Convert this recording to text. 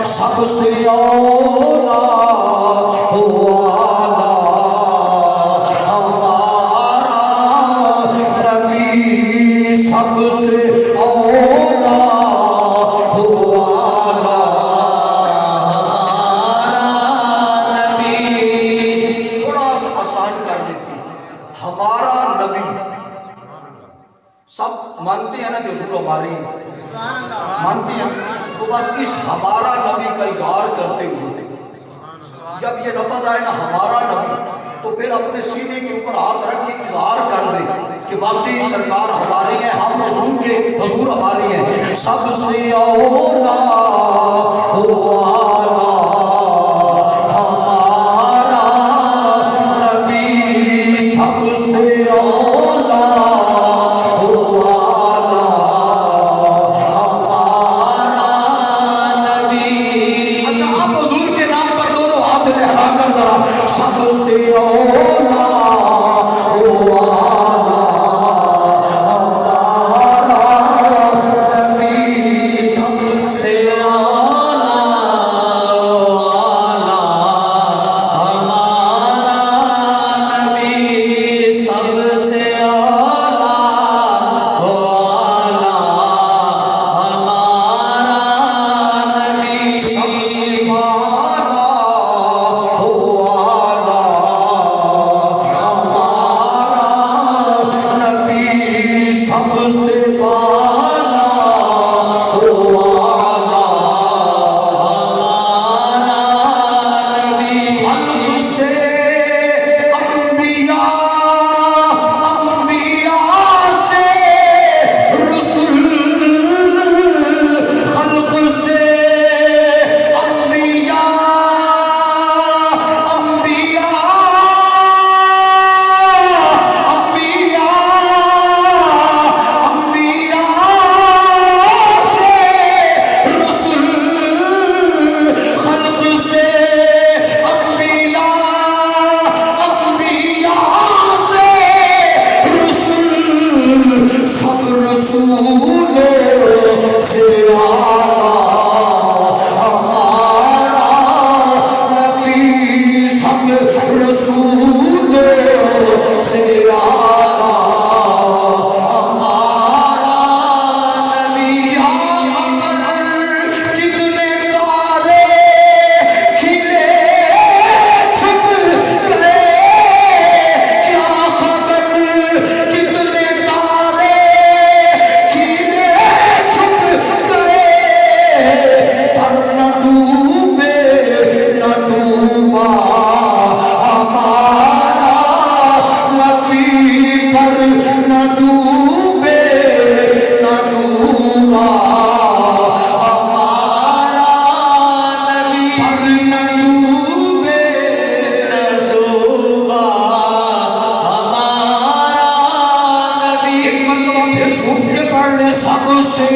سب سے اولا والا ہمارا نبی، سب سے اولا والا ہمارا نبی۔ تھوڑا سا آسان کر دیتی، ہمارا نبی، سب مانتے ہیں نا کہ حضور ہمارے ہیں، مانتے ہیں، تو بس اس ہمارا نبی کا اظہار کرتے ہوئے جب یہ لفظ آئے نا ہمارا نبی، تو پھر اپنے سینے کے اوپر ہاتھ رکھ کے اظہار کر دے کہ واقعی سرکار ہمارے ہیں، ہم حضور کے، حضور ہمارے ہیں۔ سب سے اولا والا ہمارا نبی، سب سے اولا والا ہمارا نبی۔ اچھا آپ حضور کے نام پر دونوں ہاتھ لہرا کر ذرا، سب سے اولا والا ہمارا نبی، سب سے اولا والا ہمارا نبی، سب سے اولا والا ہمارا نبی، سب سے والا والا ہمارا نبی، سب سے والا والا ہمارا نبی۔ خلق سے انبیاء، انبیاء سے رسول، خلق سے انبیاء، انبیاء، انبیاء، انبیاء سے رسول، خلق سے انبیاء، انبیاء سے رسول، سب رسولوں سے اعلیٰ ہمارا نبی، سب رسولوں سے اعلیٰ ہمارا نبی۔ یا قمر کتنے تارے کھلے چھپ گئے، کیا خبر کتنے تارے کھلے چھپ گئے، پر نہ ڈوبے نہ ڈوبا ہمارا نبی، پر نہ ڈوبے نہ ڈوبا ہمارا نبی، پر نہ ڈوبے نہ ڈوبا ہمارا نبی۔ ایک مرتبہ پھر جھوٹ کے پڑھ لے، سب سے